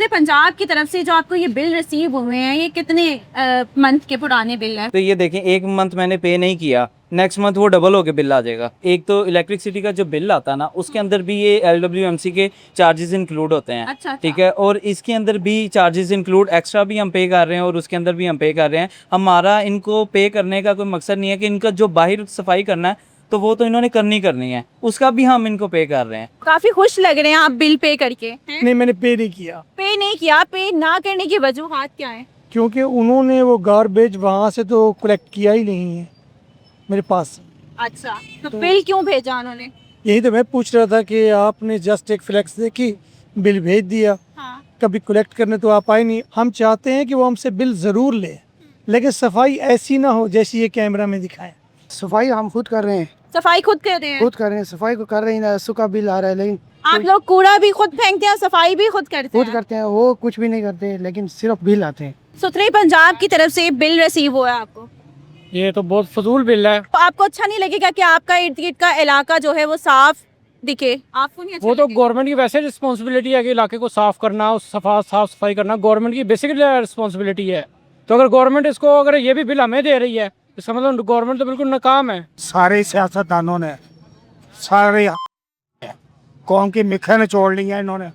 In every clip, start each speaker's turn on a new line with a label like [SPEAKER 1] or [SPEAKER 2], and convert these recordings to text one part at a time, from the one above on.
[SPEAKER 1] सुथरे पंजाब की तरफ से जो आपको ये बिल रिसीव हुए हैं, ये कितने मंथ के पुराने बिल हैं?
[SPEAKER 2] तो ये देखें, एक मंथ मैंने पे नहीं किया, नेक्स्ट मंथ वो डबल होके बिल आ जाएगा। एक तो इलेक्ट्रिसिटी का जो बिल आता है ना, उसके अंदर भी ये LWMC के चार्जेस इंक्लूड होते हैं।
[SPEAKER 1] अच्छा।
[SPEAKER 2] ठीक है, और इसके अंदर भी चार्जेस इंक्लूड एक्स्ट्रा भी हम पे कर रहे हैं और उसके अंदर भी हम पे कर रहे हैं। हमारा इनको पे करने का कोई मकसद नहीं है कि इनका जो बाहर सफाई करना है तो वो तो इन्होंने करनी है, उसका भी हम इनको पे कर रहे हैं।
[SPEAKER 1] काफी खुश लग रहे हैं आप बिल पे करके।
[SPEAKER 3] नहीं, मैंने पे नहीं किया
[SPEAKER 1] पे नहीं किया, पे ना करने की वजूहात क्या है?
[SPEAKER 3] क्योंकि उन्होंने वो गार्बेज वहाँ से तो कलेक्ट किया ही नहीं है मेरे पास।
[SPEAKER 1] अच्छा, तो बिल क्यों भेजा उन्होंने?
[SPEAKER 3] यही तो मैं पूछ रहा था कि आपने जस्ट एक फ्लैक्स देखी, बिल भेज दिया,
[SPEAKER 1] हाँ।
[SPEAKER 3] कभी कलेक्ट करने तो आप आए नहीं। हम चाहते हैं कि वो हमसे बिल ज़रूर ले, लेकिन सफाई ऐसी ना हो जैसी ये कैमरा में दिखाएं।
[SPEAKER 4] सफाई हम खुद कर रहे हैं,
[SPEAKER 1] सफाई खुद कर रहे हैं?
[SPEAKER 4] खुद कर रहे हैं, सफाई को कर रहे हैं। सूखा बिल आ रहा है लेकिन
[SPEAKER 1] आप लोग कूड़ा भी खुद फेंकते हैं, सफाई भी खुद करते
[SPEAKER 4] खुद
[SPEAKER 1] हैं?
[SPEAKER 4] करते हैं, वो कुछ भी नहीं करते, लेकिन सिर्फ बिल आते हैं।
[SPEAKER 1] सुथरे पंजाब की तरफ से बिल रिसीव हुआ है आपको,
[SPEAKER 3] ये तो बहुत फजूल बिल है।
[SPEAKER 1] तो आपको अच्छा नहीं लगेगा कि आपका इर्द गिर्द का इलाका जो है वो साफ दिखे? आपको नहीं अच्छा
[SPEAKER 3] वो तो
[SPEAKER 1] लगेगा?
[SPEAKER 3] गवर्नमेंट की वैसे रिस्पॉन्सिबिलिटी है कि इलाके को साफ करना, साफ सफाई करना गवर्नमेंट की बेसिक रिस्पॉन्सिबिलिटी है। तो अगर गवर्नमेंट इसको, अगर ये भी बिल हमें दे रही है, इसका मतलब गवर्नमेंट तो बिल्कुल नाकाम है।
[SPEAKER 5] सारे सियासतदानों ने सारे कौम की मिखे निचोड़ ली है इन्होंने,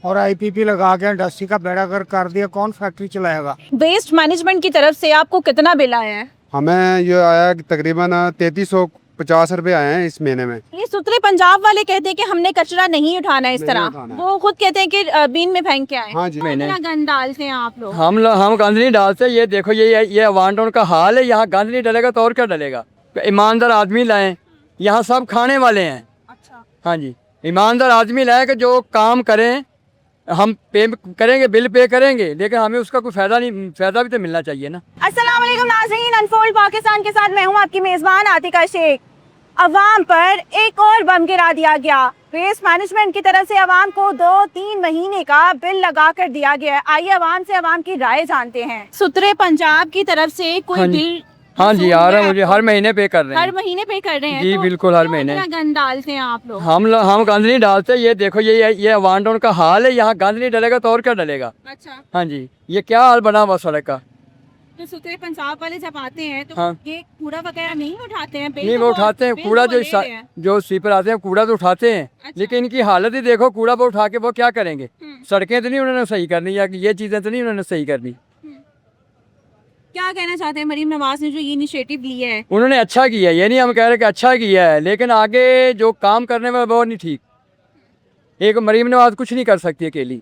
[SPEAKER 5] और IPP लगा के इंडस्ट्री का बेड़ा गर्क कर दिया। कौन फैक्ट्री चलाएगा?
[SPEAKER 1] वेस्ट मैनेजमेंट की तरफ से आपको कितना बिल आया है?
[SPEAKER 6] हमें ये आया कि तकरीबन 3350 रुपये आए हैं इस महीने में।
[SPEAKER 1] ये सुथरे पंजाब वाले कहते हैं कि हमने कचरा नहीं उठाना है इस
[SPEAKER 6] नहीं
[SPEAKER 1] तरह,
[SPEAKER 6] उठाना है।
[SPEAKER 1] वो खुद कहते हैं कि बीन में फेंक के आए।
[SPEAKER 6] हाँ जी।
[SPEAKER 1] कितना गंद डालते हैं आप लोग?
[SPEAKER 2] हम गंद नहीं डालते। ये देखो, ये अवान टाउन का हाल है। यहाँ गंद नहीं डलेगा तो और क्या डलेगा? ईमानदार आदमी लाएं, यहाँ सब खाने वाले हैं।
[SPEAKER 1] अच्छा।
[SPEAKER 2] हाँ जी, ईमानदार आदमी लाएं कि जो काम करें, हम पे करेंगे, बिल पे करेंगे, लेकिन हमें उसका कोई फ़ायदा भी तो मिलना चाहिए ना।
[SPEAKER 1] अस्सलाम वालेकुम नाज़रीन, अनफोल्ड पाकिस्तान के साथ मैं हूँ आपकी मेज़बान आतिका शेख। अवाम पर एक और बम गिरा दिया गया। वेस्ट मैनेजमेंट की तरफ से अवाम को 2-3 महीने का बिल लगा कर दिया गया है। आइए अवाम से अवाम की राय जानते हैं। सुथरे पंजाब की तरफ से कोई
[SPEAKER 2] हाँ जी।
[SPEAKER 1] बिल?
[SPEAKER 2] हाँ जी, आ रहा है मुझे, हर महीने पे कर रहे हैं।
[SPEAKER 1] हर महीने पे कर रहे हैं?
[SPEAKER 2] जी
[SPEAKER 1] तो
[SPEAKER 2] बिल्कुल, हर
[SPEAKER 1] क्यों
[SPEAKER 2] महीने।
[SPEAKER 1] इतना गंद डालते हैं आप लोग?
[SPEAKER 2] हम गंद नहीं डालते। ये देखो, ये अवान टाउन का हाल है। यहाँ गंद नहीं डलेगा तो और क्या डलेगा?
[SPEAKER 1] अच्छा।
[SPEAKER 2] हाँ जी, ये क्या हाल बना हुआ सड़क का।
[SPEAKER 1] तो सुथरे पंजाब वाले जब आते हैं तो
[SPEAKER 2] हाँ।
[SPEAKER 1] ये कूड़ा वगैरह नहीं उठाते हैं? बिल
[SPEAKER 2] नहीं,
[SPEAKER 1] तो
[SPEAKER 2] वो उठाते हैं
[SPEAKER 1] बिल
[SPEAKER 2] कूड़ा।
[SPEAKER 1] तो वो ले रहे हैं।
[SPEAKER 2] जो स्वीपर आते हैं कूड़ा तो उठाते हैं,
[SPEAKER 1] अच्छा।
[SPEAKER 2] लेकिन इनकी हालत ही देखो। कूड़ा वो उठा के वो क्या करेंगे?
[SPEAKER 1] हम्म।
[SPEAKER 2] सड़कें तो नहीं उन्होंने सही करनी, या ये चीज़ें तो नहीं उन्होंने सही करनी।
[SPEAKER 1] क्या कहना चाहते हैं मरीम नवाज ने जो ये इनिशिएटिव लिया है?
[SPEAKER 2] उन्होंने अच्छा किया है, ये नहीं हम कह रहे कि अच्छा किया है, लेकिन आगे जो काम करने में वो नहीं ठीक। एक मरीम नवाज कुछ नहीं कर सकती अकेली।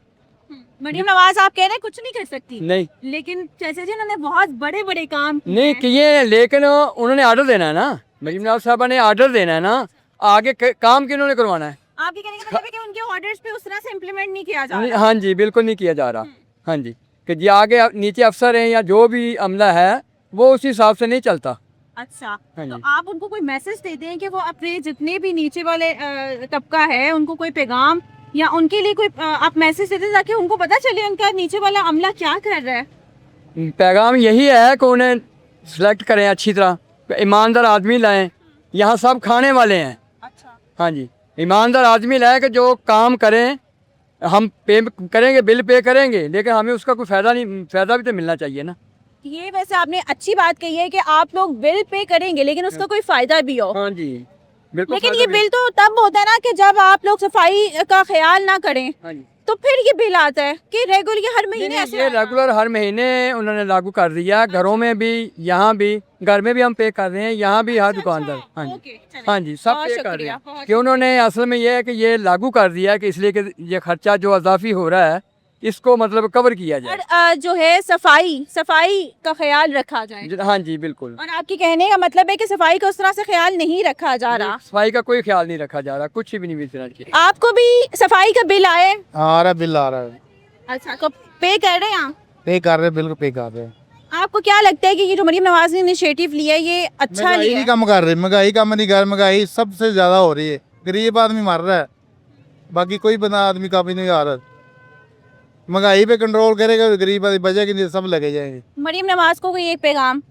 [SPEAKER 1] मरीम नवाज आप कह रहे हैं कुछ नहीं कर सकती,
[SPEAKER 2] नहीं
[SPEAKER 1] लेकिन जैसे जी उन्होंने बहुत बड़े बड़े काम किए
[SPEAKER 2] नहीं
[SPEAKER 1] हैं।
[SPEAKER 2] किए हैं, लेकिन उन्होंने आर्डर देना है ना। मरीम नवाज साहबा ने आर्डर देना है ना, आगे काम किन्होंने करवाना है?
[SPEAKER 1] आपके कहने का मतलब है कि उनके ऑर्डर्स पे उस तरह से इम्प्लीमेंट नहीं किया जा रहा।
[SPEAKER 2] हाँ जी, बिल्कुल नहीं किया जा रहा। हाँ जी, कि जी आगे नीचे अफसर हैं या जो भी अमला है वो उस हिसाब से नहीं चलता।
[SPEAKER 1] अच्छा,
[SPEAKER 2] हाँ
[SPEAKER 1] तो
[SPEAKER 2] जी।
[SPEAKER 1] आप उनको कोई मैसेज देते हैं कि वो अपने जितने भी नीचे वाले तबका है उनको कोई पैगाम या उनके लिए कोई आप मैसेज देते हैं ताकि उनको पता चले उनका नीचे वाला अमला क्या कर रहा है?
[SPEAKER 2] पैगाम यही है कि उन्हें सिलेक्ट करें अच्छी तरह, ईमानदार आदमी लाएं, यहाँ सब खाने वाले हैं।
[SPEAKER 1] अच्छा।
[SPEAKER 2] हाँ जी, ईमानदार आदमी लाएं कि जो काम करें, हम पे करेंगे, बिल पे करेंगे, लेकिन हमें उसका कोई फ़ायदा भी तो मिलना चाहिए ना।
[SPEAKER 1] ये वैसे आपने अच्छी बात कही है कि आप लोग बिल पे करेंगे लेकिन उसका कोई फायदा भी हो।
[SPEAKER 2] हाँ जी बिल्कुल।
[SPEAKER 1] लेकिन ये बिल तो तब होता है ना कि जब आप लोग सफाई का ख्याल ना करें,
[SPEAKER 2] हाँ जी,
[SPEAKER 1] तो फिर ये बिल आता है कि रेगुलर ये हर महीने ऐसे
[SPEAKER 2] ये
[SPEAKER 1] आएगा?
[SPEAKER 2] रेगुलर हर महीने उन्होंने लागू कर दिया। घरों में भी, यहाँ भी, घर में भी हम पे कर रहे हैं, यहाँ भी हर दुकानदार। हाँ जी,
[SPEAKER 1] ओके, चलें।
[SPEAKER 2] हाँ जी, सब
[SPEAKER 1] बहुत
[SPEAKER 2] पे कर रहे
[SPEAKER 1] शुक्रिया,
[SPEAKER 2] हैं
[SPEAKER 1] बहुत
[SPEAKER 2] कि उन्होंने असल में ये है कि ये लागू कर दिया है कि इसलिए कि ये खर्चा जो अजाफी हो रहा है इसको मतलब कवर किया जाए।
[SPEAKER 1] और जो है सफाई का ख्याल रखा जाए।
[SPEAKER 2] हाँ जी बिल्कुल।
[SPEAKER 1] और आपके कहने का मतलब है कि सफाई का उस तरह से ख्याल नहीं रखा जा रहा?
[SPEAKER 2] सफाई का कोई ख्याल नहीं रखा जा रहा, कुछ भी नहीं मिल।
[SPEAKER 1] आपको भी सफाई का बिल आए?
[SPEAKER 5] आ रहा है, बिल आ रहा है।
[SPEAKER 1] अच्छा, तो पे कर रहे हैं आप?
[SPEAKER 5] पे कर रहे, बिल पे कर रहे हैं।
[SPEAKER 1] आपको क्या लगता है कि ये जो मरीम नवाज ने इनिशिएटिव लिया है ये अच्छा
[SPEAKER 5] महंगाई
[SPEAKER 1] लिया
[SPEAKER 5] नहीं
[SPEAKER 1] है?
[SPEAKER 5] कम कर रही, महंगाई कम नहीं कर, महंगाई सबसे ज्यादा हो रही है। गरीब आदमी मर रहा है, बाकी कोई बंदा आदमी का भी नहीं आ रहा। महंगाई पे कंट्रोल करेगा, गरीब आदमी बचेगी नहीं, सब लगे जाएंगे।
[SPEAKER 1] मरीम नवाज को कोई एक पैगाम?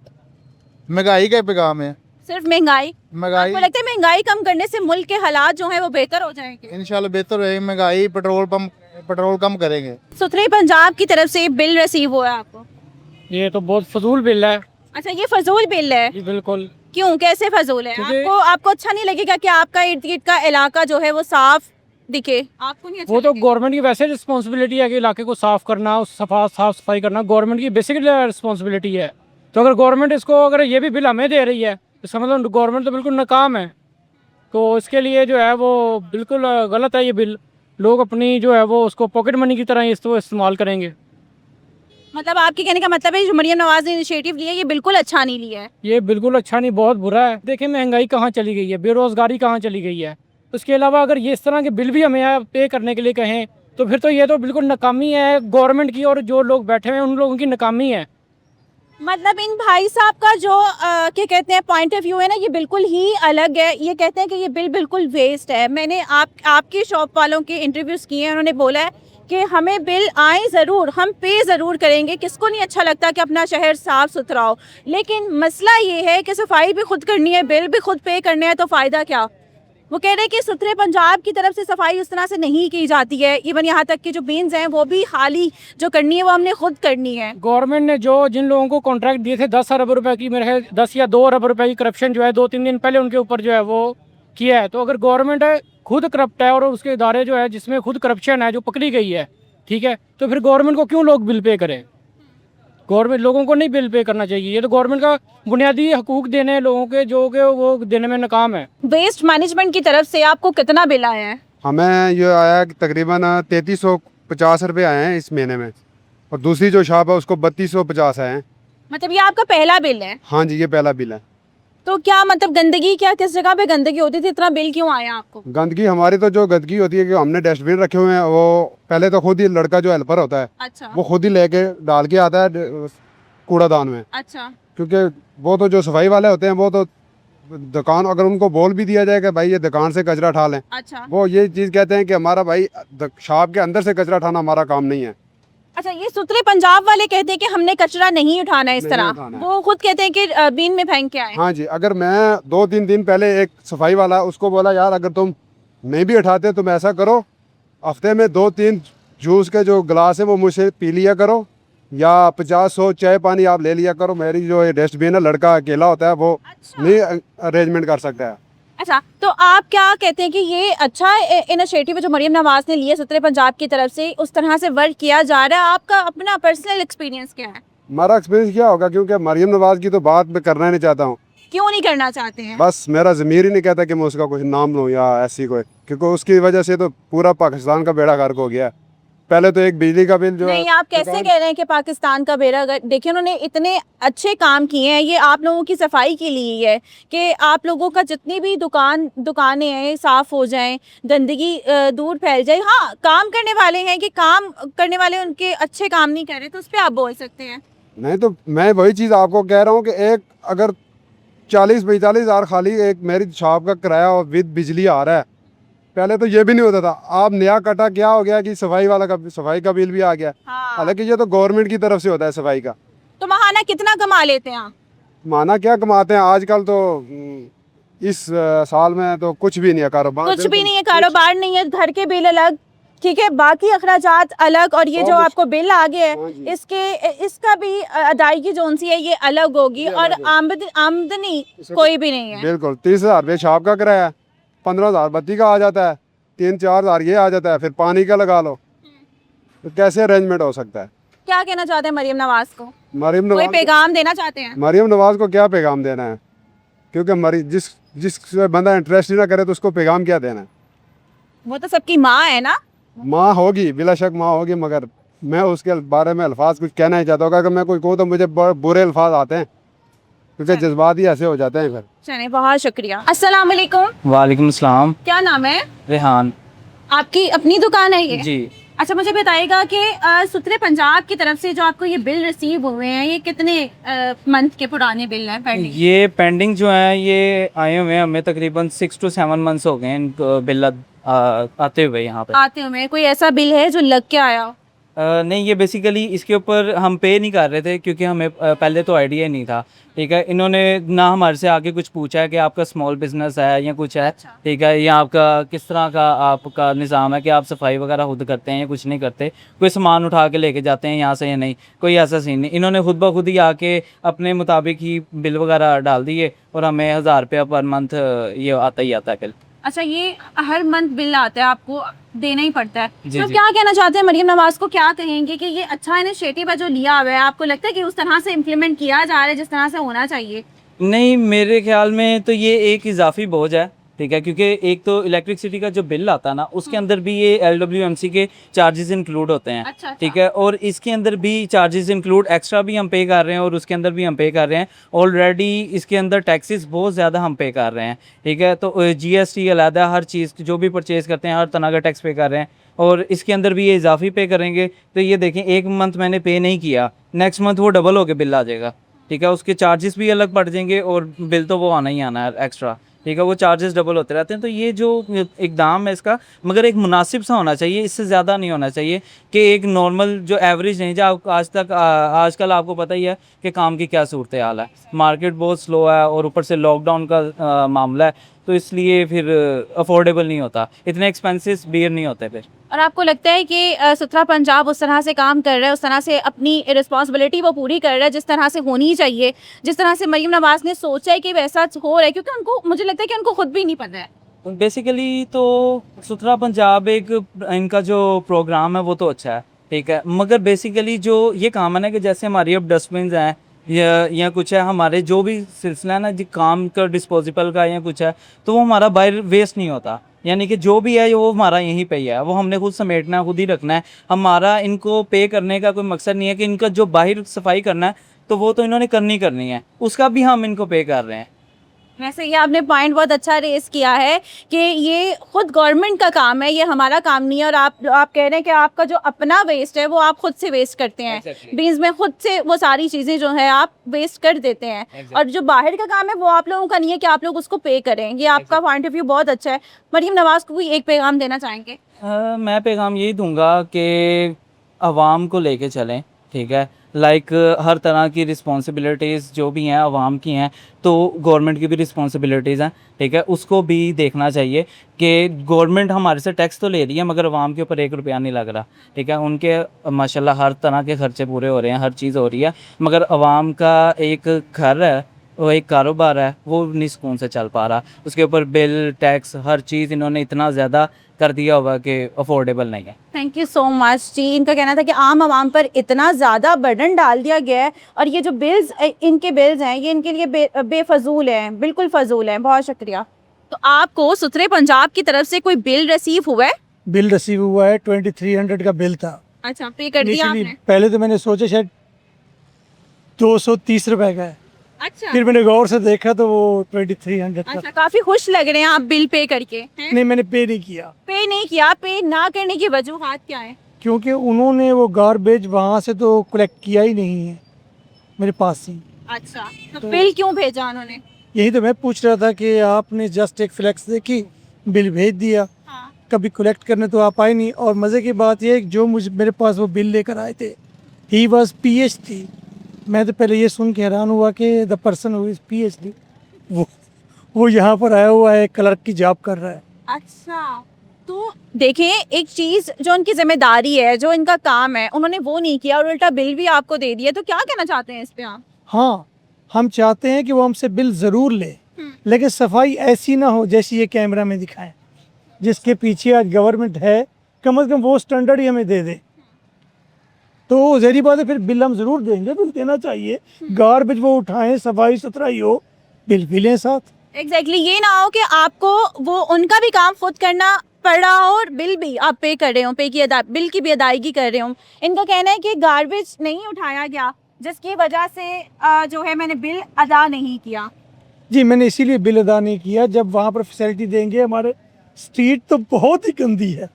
[SPEAKER 5] महंगाई का पैगाम है।
[SPEAKER 1] सिर्फ महंगाई?
[SPEAKER 5] महंगाई
[SPEAKER 1] आपको लगता है महंगाई कम करने से मुल्क के हालात जो हैं वो बेहतर हो जाएंगे?
[SPEAKER 5] इंशाल्लाह बेहतर रहेगी। महंगाई, पेट्रोल पंप पेट्रोल कम करेंगे।
[SPEAKER 1] सुथरे पंजाब की तरफ से बिल रिसीव हुआ है आपको?
[SPEAKER 3] ये तो बहुत फजूल बिल है
[SPEAKER 1] अच्छा, ये फजूल बिल है।
[SPEAKER 3] जी, बिल्कुल।
[SPEAKER 1] क्यों, कैसे फजूल है?
[SPEAKER 3] क्योंकि-
[SPEAKER 1] आपको अच्छा नहीं लगेगा कि आपका इर्द गिर्द का इलाका जो है वो साफ दिखे? आपको नहीं अच्छा
[SPEAKER 3] वो तो
[SPEAKER 1] लगेगा?
[SPEAKER 3] गवर्नमेंट की वैसे रिस्पॉन्सिबिलिटी है कि इलाके को साफ करना, साफ सफाई करना गवर्नमेंट की बेसिक रिस्पॉन्सिबिलिटी है। तो अगर गवर्नमेंट इसको, अगर ये भी बिल हमें दे रही है तो समझ लो गवर्नमेंट तो बिल्कुल नाकाम है। तो इसके लिए जो है वो बिल्कुल गलत है ये बिल। लोग अपनी जो है वो उसको पॉकेट मनी की तरह इसको इस्तेमाल करेंगे।
[SPEAKER 1] मतलब आपके कहने का मतलब है जो मरियम नवाज ने इनिशिएटिव लिया ये बिल्कुल अच्छा नहीं लिया है।
[SPEAKER 3] ये बिल्कुल अच्छा नहीं, बहुत बुरा है। देखिए महंगाई कहाँ चली गई है, बेरोज़गारी कहाँ चली गई है। उसके अलावा अगर ये इस तरह के बिल भी हमें पे करने के लिए कहें तो फिर तो ये तो बिल्कुल नाकामी है गवर्नमेंट की, और जो लोग बैठे हुए हैं उन लोगों की नाकामी है।
[SPEAKER 1] मतलब इन भाई साहब का जो क्या कहते हैं पॉइंट ऑफ व्यू है ना, ये बिल्कुल ही अलग है। ये कहते हैं कि ये बिल बिल्कुल वेस्ट है। मैंने आपकी शॉप वालों के इंटरव्यूज़ किए हैं, उन्होंने बोला है कि हमें बिल आए ज़रूर, हम पे ज़रूर करेंगे। किसको नहीं अच्छा लगता कि अपना शहर साफ़ सुथरा हो, लेकिन मसला ये है कि सफाई भी खुद करनी है, बिल भी खुद पे करने हैं, तो फ़ायदा क्या? वो कह रहे हैं कि सुथरे पंजाब की तरफ से सफाई उस तरह से नहीं की जाती है। इवन यहाँ तक कि जो बीन्स हैं वो भी हाली जो करनी है वो हमने खुद करनी है।
[SPEAKER 3] गवर्नमेंट ने जो जिन लोगों को कॉन्ट्रैक्ट दिए थे 10 अरब रुपए की, मेरे ख्याल 10 या 2 अरब रुपए की करप्शन जो है 2-3 दिन पहले उनके ऊपर जो है वो किया है। तो अगर गवर्नमेंट खुद करप्ट है और उसके इदारे जो है जिसमें खुद करप्शन है जो पकड़ी गई है, ठीक है, तो फिर गवर्नमेंट को क्यों लोग बिल पे करें? गवर्नमेंट लोगों को नहीं बिल पे करना चाहिए। ये तो गवर्नमेंट का बुनियादी हकूक देने हैं लोगों के, जो कि वो देने में नाकाम है।
[SPEAKER 1] वेस्ट मैनेजमेंट की तरफ से आपको कितना बिल आया है?
[SPEAKER 6] हमें ये आया कि तकरीबन 3350 रुपये आए हैं इस महीने में, और दूसरी जो शॉप है उसको 3250 आए हैं।
[SPEAKER 1] मतलब ये आपका पहला बिल है?
[SPEAKER 6] हाँ जी, ये पहला बिल है।
[SPEAKER 1] तो क्या मतलब गंदगी, क्या किस जगह पे गंदगी होती थी, इतना बिल क्यों आया आपको?
[SPEAKER 6] गंदगी हमारी तो जो गंदगी होती है कि हमने डस्टबिन रखे हुए हैं, वो पहले तो खुद ही लड़का जो हेल्पर होता है
[SPEAKER 1] अच्छा
[SPEAKER 6] वो खुद ही लेके डाल के आता है कूड़ादान में।
[SPEAKER 1] अच्छा।
[SPEAKER 6] क्योंकि वो तो जो सफाई वाले होते हैं वो तो दुकान, अगर उनको बोल भी दिया जाए कि भाई ये दुकान से कचरा उठा लें,
[SPEAKER 1] अच्छा
[SPEAKER 6] वो ये चीज़ कहते हैं कि हमारा भाई शॉप के अंदर से कचरा उठाना हमारा काम नहीं है।
[SPEAKER 1] अच्छा, ये सुथरे पंजाब वाले कहते हैं कि हमने कचरा नहीं उठाना है इस
[SPEAKER 6] नहीं
[SPEAKER 1] तरह,
[SPEAKER 6] उठाना है।
[SPEAKER 1] वो खुद कहते हैं कि बीन में फेंक के आए।
[SPEAKER 6] हाँ जी, अगर मैं 2-3 दिन पहले एक सफाई वाला उसको बोला यार अगर तुम नहीं भी उठाते तुम ऐसा करो, हफ्ते में 2-3 जूस के जो गिलास है वो मुझसे पी लिया करो, या 50-100 चाय पानी आप ले लिया करो। मेरी जो ये डस्टबिन है लड़का अकेला होता है वो नहीं अरेंजमेंट कर सकता है।
[SPEAKER 1] अच्छा, तो आप क्या कहते हैं कि ये अच्छा इनिशिएटिव जो मरियम नवाज ने लिया सुथरे पंजाब की तरफ से, उस तरह से वर्क किया जा रहा है? आपका अपना पर्सनल एक्सपीरियंस क्या है?
[SPEAKER 6] हमारा एक्सपीरियंस क्या होगा, क्योंकि मरियम नवाज की तो बात मैं करना ही नहीं चाहता हूँ।
[SPEAKER 1] क्यों नहीं करना चाहते हैं?
[SPEAKER 6] बस मेरा ज़मीर ही नहीं कहता कि मैं उसका कुछ नाम लूँ या ऐसी कोई, क्योंकि उसकी वजह से तो पूरा पाकिस्तान का बेड़ा गर्क हो गया। पहले तो एक बिजली का बिल जो
[SPEAKER 1] नहीं, आप कैसे कह रहे हैं कि पाकिस्तान का बेड़ा गर्क? देखिए उन्होंने इतने अच्छे काम किए हैं, ये आप लोगों की सफाई के लिए है कि आप लोगों का जितनी भी दुकानें हैं साफ़ हो जाएं, गंदगी दूर फैल जाए। हाँ, काम करने वाले हैं कि काम करने वाले उनके अच्छे काम नहीं कर रहे, तो उस पर आप बोल सकते हैं।
[SPEAKER 6] नहीं, तो मैं वही चीज़ आपको कह रहा हूँ कि एक अगर 40-45 हज़ार खाली एक मेरी शॉप का किराया और विद बिजली आ रहा है, पहले तो ये भी नहीं होता था। आप नया कटा क्या हो गया कि सफाई का बिल भी आ गया।
[SPEAKER 1] हाँ।
[SPEAKER 6] हालांकि ये तो गवर्नमेंट की तरफ से होता है सफाई का।
[SPEAKER 1] तो महाना कितना कमा लेते हैं आप?
[SPEAKER 6] माना क्या कमाते हैं आजकल तो इस साल में तो कुछ भी नहीं है कारोबार।
[SPEAKER 1] कुछ भी नहीं है, कारोबार नहीं है, घर के बिल अलग, ठीक है, बाकी अखराजात अलग, और ये जो आपको बिल आ गया
[SPEAKER 6] हाँ
[SPEAKER 1] है
[SPEAKER 6] जी।
[SPEAKER 1] इसका भी अदायगी जो उनसी है ये अलग होगी, और आमदनी कोई भी नहीं है।
[SPEAKER 6] बिल्कुल 30,000 रुपये शॉप का किराया, 15,000 बत्ती का आ जाता है, 3-4 हज़ार ये आ जाता है, फिर पानी का लगा लो, तो कैसे अरेंजमेंट हो सकता है?
[SPEAKER 1] क्या कहना चाहते हैं मरियम नवाज को?
[SPEAKER 6] मरियम
[SPEAKER 1] कोई
[SPEAKER 6] नवाज
[SPEAKER 1] पैगाम देना चाहते हैं?
[SPEAKER 6] मरियम नवाज को क्या पैगाम देना है, क्योंकि जिस बंदा इंटरेस्ट ही ना करे तो उसको पैगाम क्या देना है?
[SPEAKER 1] वो तो सबकी माँ है ना।
[SPEAKER 6] माँ होगी, बिला शक माँ होगी, मगर मैं उसके बारे में अल्फाज कुछ कहना ही चाहता हूँ। अगर मैं कोई कहूँ तो मुझे बुरे अल्फाज आते हैं, क्योंकि जज्बात ही ऐसे हो जाते हैं। फिर
[SPEAKER 1] चलिए, बहुत शुक्रिया। अस्सलाम वालेकुम।
[SPEAKER 2] वालेकुम अस्सलाम।
[SPEAKER 1] क्या नाम है?
[SPEAKER 2] रेहान
[SPEAKER 1] आपकी अपनी दुकान है ये?
[SPEAKER 2] जी।
[SPEAKER 1] अच्छा, मुझे बताइएगा कि सुथरे पंजाब की तरफ से जो आपको ये बिल रिसीव हुए हैं, ये कितने मंथ के पुराने बिल हैं पेंडिंग?
[SPEAKER 2] ये पेंडिंग जो है ये आए हुए हैं, हमें तकरीबन 6 to 7 मंथ्स हो गए हैं इनको बिल आते हुए यहाँ पे।
[SPEAKER 1] आते हुए कोई ऐसा बिल है जो लग के आया हो?
[SPEAKER 2] नहीं, ये बेसिकली इसके ऊपर हम पे नहीं कर रहे थे क्योंकि हमें पहले तो आइडिया नहीं था। ठीक है, इन्होंने ना हमारे से आके कुछ पूछा है कि आपका स्मॉल बिजनेस है या कुछ है। ठीक है, या आपका किस तरह का आपका निज़ाम है कि आप सफाई वगैरह खुद करते हैं या कुछ नहीं करते, कोई सामान उठा के लेके जाते हैं यहाँ से या नहीं, कोई ऐसा सीन नहीं। इन्होंने खुद ब खुद ही आके अपने मुताबिक ही बिल वगैरह डाल दिए और हमें 1000 रुपया पर मंथ ये आता ही आता है बिल।
[SPEAKER 1] अच्छा, ये हर मंथ बिल आता है, आपको देना ही पड़ता है।
[SPEAKER 2] जी,
[SPEAKER 1] तो
[SPEAKER 2] जी।
[SPEAKER 1] क्या कहना चाहते हैं मरियम नवाज को, क्या कहेंगे कि ये अच्छा इनिशिएटिव है जो लिया हुआ है, आपको लगता है कि उस तरह से इम्प्लीमेंट किया जा रहा है जिस तरह से होना चाहिए?
[SPEAKER 2] नहीं, मेरे ख्याल में तो ये एक इजाफी बोझ है। ठीक है, क्योंकि एक तो इलेक्ट्रिसिटी का जो बिल आता है ना, उसके अंदर भी ये LWMC के चार्जेस इंक्लूड होते हैं।
[SPEAKER 1] अच्छा।
[SPEAKER 2] ठीक है, और इसके अंदर भी चार्जेस इंक्लूड एक्स्ट्रा भी हम पे कर रहे हैं और उसके अंदर भी हम पे कर रहे हैं। ऑलरेडी इसके अंदर टैक्सेस बहुत ज़्यादा हम पे कर रहे हैं। ठीक है, तो GST अलहदा, हर चीज़ जो भी परचेज़ करते हैं हर तरह का टैक्स पे कर रहे हैं और इसके अंदर भी ये इजाफी पे करेंगे। तो ये देखें, एक मंथ मैंने पे नहीं किया, नेक्स्ट मंथ वो डबल होके बिल आ जाएगा। ठीक है, उसके चार्जेस भी अलग पड़ जाएंगे और बिल तो वो आना ही आना है एक्स्ट्रा। ठीक है, वो चार्जेस डबल होते रहते हैं। तो ये जो इकदाम है इसका, मगर एक मुनासिब सा होना चाहिए, इससे ज़्यादा नहीं होना चाहिए कि एक नॉर्मल जो एवरेज नहीं, जो आज तक आजकल आपको पता ही है कि काम की क्या सूरत हाल है, मार्केट बहुत स्लो है और ऊपर से लॉकडाउन का मामला है, तो इसलिए फिर अफोर्डेबल नहीं होता, इतने एक्सपेंसेस बेयर नहीं होते फिर।
[SPEAKER 1] और आपको लगता है कि सुथरा पंजाब उस तरह से काम कर रहा है, उस तरह से अपनी रिस्पॉन्सिबिलिटी वो पूरी कर रहा है जिस तरह से होनी चाहिए, जिस तरह से मरीम नवाज ने सोचा है कि वैसा हो रहा है? क्योंकि उनको, मुझे लगता है कि उनको खुद भी नहीं पता है।
[SPEAKER 2] बेसिकली तो सुथरा पंजाब एक इनका जो प्रोग्राम है वो तो अच्छा है। ठीक है, मगर बेसिकली जो ये काम है ना कि जैसे हमारी अब डस्टबिन हैं या कुछ है, हमारे जो भी सिलसिला है ना जी काम का डिस्पोजेबल का या कुछ है, तो वो हमारा बाहर वेस्ट नहीं होता। यानी कि जो भी है वो हमारा यहीं पे ही है, वो हमने खुद समेटना है, खुद ही रखना है। हमारा इनको पे करने का कोई मकसद नहीं है कि इनका जो बाहर सफाई करना है तो वो तो इन्होंने करनी है, उसका भी हम इनको पे कर रहे हैं।
[SPEAKER 1] वैसे ये आपने पॉइंट बहुत अच्छा रेस किया है कि ये खुद गवर्नमेंट का काम है, ये हमारा काम नहीं है। और आप कह रहे हैं कि आपका जो अपना वेस्ट है वो आप खुद से वेस्ट करते हैं।
[SPEAKER 2] Exactly.
[SPEAKER 1] बीच में खुद से वो सारी चीज़ें जो है आप वेस्ट कर देते हैं।
[SPEAKER 2] Exactly.
[SPEAKER 1] और जो बाहर का काम है वो आप लोगों का नहीं है कि आप लोग उसको पे करें। ये आपका पॉइंट ऑफ व्यू बहुत अच्छा है। मरीम नवाज को कोई एक पैगाम देना चाहेंगे?
[SPEAKER 2] मैं पैगाम यही दूंगा कि आवाम को लेके चलें। ठीक है, लाइक हर तरह की रिस्पॉन्सिबिलिटीज़ जो भी हैं आवाम की हैं, तो गवर्नमेंट की भी रिस्पॉन्सिबिलिटीज़ हैं। ठीक है, उसको भी देखना चाहिए कि गवर्नमेंट हमारे से टैक्स तो ले रही है मगर आवाम के ऊपर 1 रुपया नहीं लग रहा। ठीक है, उनके माशाल्लाह हर तरह के खर्चे पूरे हो रहे हैं, हर चीज़ हो रही है, मगर आवाम का एक घर है, वो एक कारोबार है, वो नहीं सुकून से चल पा रहा। उसके ऊपर बिल, टैक्स, हर चीज़ इन्होंने इतना ज़्यादा कर दिया हुआ कि अफोर्डेबल नहीं है।
[SPEAKER 1] थैंक यू सो मच जी। इनका कहना था कि आम आवाम पर इतना ज़्यादा बर्डन डाल दिया गया है और ये जो बिल्स, इनके बिल्स हैं, ये इनके लिए बेफजूल हैं, बिल्कुल फजूल हैं। बहुत शुक्रिया। तो आपको सुथरे पंजाब की तरफ से कोई बिल रिसीव हुआ है?
[SPEAKER 4] बिल रिसीव हुआ है, 2300 का बिल था।
[SPEAKER 1] अच्छा, पे कर दिया
[SPEAKER 4] Initially,
[SPEAKER 1] आपने?
[SPEAKER 4] पहले तो मैंने सोचा शायद 230 रुपए का है,
[SPEAKER 1] अच्छा
[SPEAKER 4] फिर मैंने गौर से देखा तो वो 2300 का।
[SPEAKER 1] अच्छा, काफी खुश लग रहे हैं आप बिल पे करके, हैं?
[SPEAKER 4] नहीं, मैंने पे नहीं किया
[SPEAKER 1] पे नहीं किया। पे ना करने की वजूहात क्या है?
[SPEAKER 4] क्योंकि उन्होंने वो गार्बेज वहाँ से तो कलेक्ट किया ही नहीं है मेरे पास ही।
[SPEAKER 1] अच्छा, तो बिल क्यों भेजा उन्होंने?
[SPEAKER 4] यही तो मैं पूछ रहा था कि आपने जस्ट एक फ्लैक्स देखी, बिल भेज दिया,
[SPEAKER 1] हाँ।
[SPEAKER 4] कभी कलेक्ट करने तो आप आए नहीं। और मज़े की बात यह है कि जो मुझे मेरे पास वो बिल लेकर आए थे, ही वॉज PhD। मैं तो पहले ये सुन के हैरान हुआ कि the person who is PhD वो यहाँ पर आया हुआ है, क्लर्क की जॉब कर रहा है।
[SPEAKER 1] अच्छा, तो देखें, एक चीज़ जो उनकी जिम्मेदारी है, जो इनका काम है, उन्होंने वो नहीं किया और उल्टा बिल भी आपको दे दिया। तो क्या कहना चाहते हैं इस पे आप?
[SPEAKER 4] हाँ, हम चाहते हैं कि वो हमसे बिल ज़रूर ले, लेकिन सफाई ऐसी ना हो जैसी ये कैमरा में दिखाएं। जिसके पीछे आज गवर्नमेंट है, कम से कम वो स्टैंडर्ड ही हमें दे दे। तो ज़हरी बात है, फिर बिल हम ज़रूर देंगे, बिल देना चाहिए। गार्बेज वो उठाएं, सफाई सुथराई हो, बिल भी लें साथ।
[SPEAKER 1] एग्जैक्टली, ये ना हो कि आपको वो उनका भी काम खुद करना पड़ रहा हो और बिल भी आप पे कर रहे हो, बिल की भी अदायगी कर रहे हो। इनका कहना है कि गार्बेज नहीं उठाया गया जिसकी वजह से जो है मैंने बिल अदा नहीं किया।
[SPEAKER 4] जी, मैंने इसीलिए बिल अदा नहीं किया। जब वहाँ पर फैसिलिटी देंगे, हमारे स्ट्रीट तो बहुत ही गंदी है।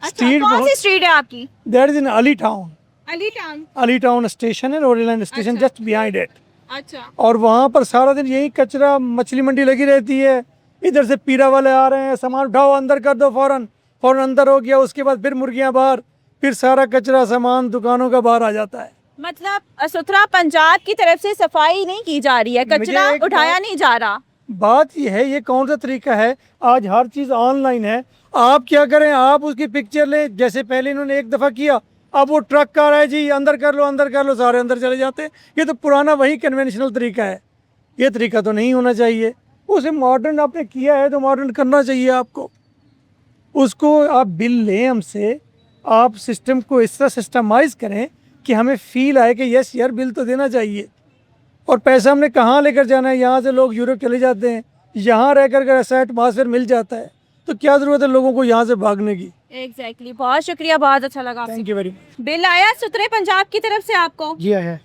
[SPEAKER 1] अच्छा, कौन सी स्ट्रीट है आपकी?
[SPEAKER 4] That is in Ali town.
[SPEAKER 1] Ali town
[SPEAKER 4] station है, रोड लाइन स्टेशन
[SPEAKER 1] अच्छा।
[SPEAKER 4] Just behind it.
[SPEAKER 1] अच्छा,
[SPEAKER 4] और वहाँ पर सारा दिन यही कचरा, मछली मंडी लगी रहती है, इधर से पीरा वाले आ रहे हैं, सामान उठाओ, अंदर कर दो, फौरन अंदर हो गया, उसके बाद फिर मुर्गियाँ बाहर। फिर सारा कचरा सामान दुकानों का बाहर आ जाता है।
[SPEAKER 1] मतलब सुथरा पंजाब की तरफ से सफाई नहीं की जा रही है,
[SPEAKER 4] मुझे
[SPEAKER 1] कचरा
[SPEAKER 4] एक
[SPEAKER 1] उठाया नहीं जा रहा।
[SPEAKER 4] बात यह है, ये कौन सा तरीका है? आज हर चीज़ ऑनलाइन है। आप क्या करें, आप उसकी पिक्चर लें, जैसे पहले इन्होंने एक दफ़ा किया, अब वो ट्रक आ रहा है जी, अंदर कर लो अंदर कर लो, सारे अंदर चले जाते हैं। ये तो पुराना वही कन्वेंशनल तरीका है, ये तरीका तो नहीं होना चाहिए। उसे मॉडर्न आपने किया है तो मॉडर्न करना चाहिए आपको। उसको आप बिल लें हमसे, आप सिस्टम को इस तरह सिस्टमाइज़ करें कि हमें फील आए कि यस यार बिल तो देना चाहिए। और पैसा हमने कहाँ लेकर जाना है? यहाँ से लोग यूरोप चले जाते हैं, यहाँ रह कर ऐसा एटमॉस्फेयर मिल जाता है, तो क्या ज़रूरत है लोगों को यहाँ से भागने की?
[SPEAKER 1] एग्जैक्टली बहुत शुक्रिया, बहुत अच्छा लगा आपसे।
[SPEAKER 4] Thank you very much.
[SPEAKER 1] Bill आया सुथरे पंजाब की तरफ से आपको?
[SPEAKER 3] जी है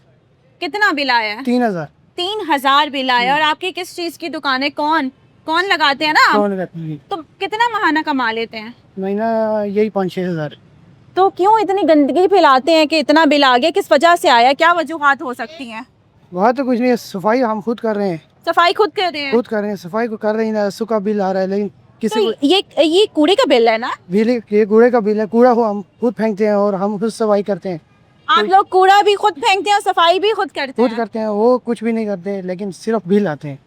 [SPEAKER 1] कितना बिल आया है?
[SPEAKER 3] 3000
[SPEAKER 1] 3000 बिल आया। और आपकी किस चीज की दुकान है? कौन कौन लगाते हैं ना आप? तो कितना महाना कमा लेते हैं?
[SPEAKER 3] महीना यही 5-6 हज़ार।
[SPEAKER 1] तो क्यों इतनी गंदगी फैलाते हैं कि इतना बिल आ गया? किस वजह से आया? क्या वजूहात हो सकती हैं?
[SPEAKER 3] वहाँ तो कुछ नहीं है, सफाई हम खुद कर रहे हैं,
[SPEAKER 1] सफाई खुद कर रहे हैं?
[SPEAKER 3] खुद कर रहे हैं, सफाई को कर रहे हैं। सु का बिल आ रहा है, लेकिन किसी
[SPEAKER 1] तो
[SPEAKER 3] को
[SPEAKER 1] ये कूड़े का बिल है ना?
[SPEAKER 3] बिल, ये कूड़े का बिल है। कूड़ा को हम खुद फेंकते हैं और हम खुद सफाई करते हैं।
[SPEAKER 1] आप लोग कूड़ा भी खुद फेंकते हैं और सफाई भी खुद करते
[SPEAKER 3] खुद
[SPEAKER 1] हैं?
[SPEAKER 3] करते हैं, वो कुछ भी नहीं करते, लेकिन सिर्फ बिल आते हैं,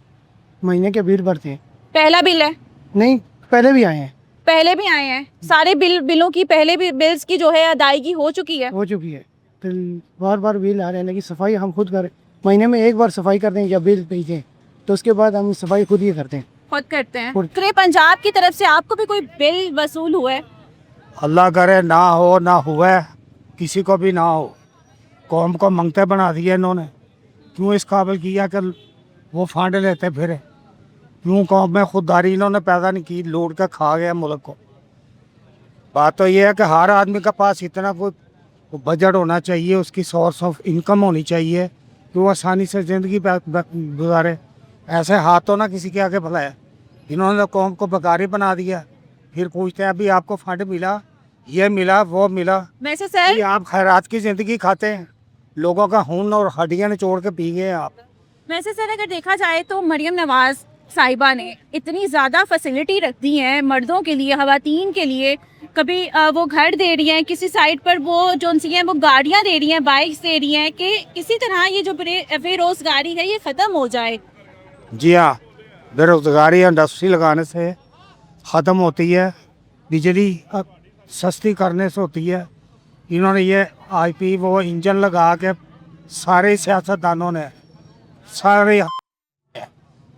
[SPEAKER 3] महीने के बिल भरते हैं।
[SPEAKER 1] पहला बिल है?
[SPEAKER 3] नहीं, पहले भी आए हैं।
[SPEAKER 1] पहले भी आए हैं? सारे बिलों की पहले भी बिल्स की जो है अदायगी हो चुकी है?
[SPEAKER 3] हो चुकी है, तो बार बार बिल आ रहे हैं, लेकिन सफाई हम खुद करें। महीने में एक बार सफाई करते हैं या बिल भेजें, तो उसके बाद हम सफाई खुद ही करते हैं।
[SPEAKER 1] खुद करते हैं।
[SPEAKER 3] खुद।
[SPEAKER 1] सुथरे पंजाब की तरफ से आपको भी कोई बिल वसूल हुआ है?
[SPEAKER 7] अल्लाह करे ना हो, ना हुआ, किसी को भी ना हो। कौम को मंगते बना दिए इन्होंने। क्यों इस काबिल किया कि वो फंड लेते फिरे? क्यों कौम में खुददारी इन्होंने पैदा नहीं की? लूट के खा गया मुल्क को। बात तो ये है कि हर आदमी के पास इतना कोई बजट होना चाहिए, उसकी सोर्स ऑफ इनकम होनी चाहिए कि वो आसानी से ज़िंदगी गुजारे। ऐसे हाथ तो ना किसी के आगे भलाया। इन्होंने कौम को बेकारी बना दिया, फिर पूछते हैं अभी आपको फंड मिला, ये मिला, वो मिला।
[SPEAKER 1] वैसे सर,
[SPEAKER 7] ये आप खैरात की ज़िंदगी खाते हैं, लोगों का खून और हड्डियाँ निचोड़ के पी गए आप।
[SPEAKER 1] वैसे सर अगर देखा जाए तो मरियम नवाज साहिबा ने इतनी ज़्यादा फैसिलिटी रख दी है मर्दों के लिए, ख़वातीन के लिए। कभी वो घर दे रही हैं, किसी साइड पर वो जो सी हैं वो गाड़ियाँ दे रही हैं, बाइक्स दे रही हैं, कि किसी तरह ये जो बेरोज़गारी है ये ख़त्म हो जाए।
[SPEAKER 7] जी हाँ, बेरोज़गारी इंडस्ट्री लगाने से ख़त्म होती है, बिजली सस्ती करने से होती है। इन्होंने ये आईपी वो इंजन लगा के सारे सियासतदानों ने सारे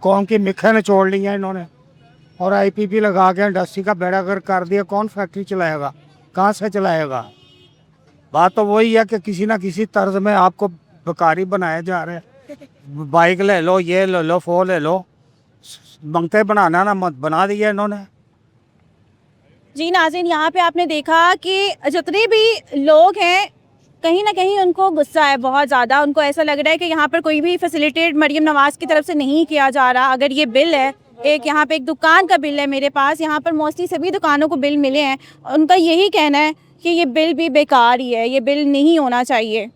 [SPEAKER 7] कौम की मिखें निचोड़ ली हैं इन्होंने, और आईपीपी लगा के इंडस्ट्री का बेड़ा गर्क कर दिया। कौन फैक्ट्री चलाएगा? कहाँ से चलाएगा? बात तो वही है कि किसी ना किसी तर्ज में आपको बेकारी बनाए जा रहे हैं। बाइक ले लो, ये ले लो, वो ले लो, मंगते बनाना ना मत बना दिया इन्होंने।
[SPEAKER 1] जी नाज़रीन, यहाँ पे आपने देखा कि जितने भी लोग हैं कहीं ना कहीं उनको गुस्सा है बहुत ज़्यादा। उनको ऐसा लग रहा है कि यहाँ पर कोई भी फैसिलिटेट मरियम नवाज़ की तरफ से नहीं किया जा रहा। अगर ये बिल है, एक यहाँ पे एक दुकान का बिल है मेरे पास, यहाँ पर मोस्टली सभी दुकानों को बिल मिले हैं, उनका यही कहना है कि ये बिल भी बेकार ही है, ये बिल नहीं होना चाहिए।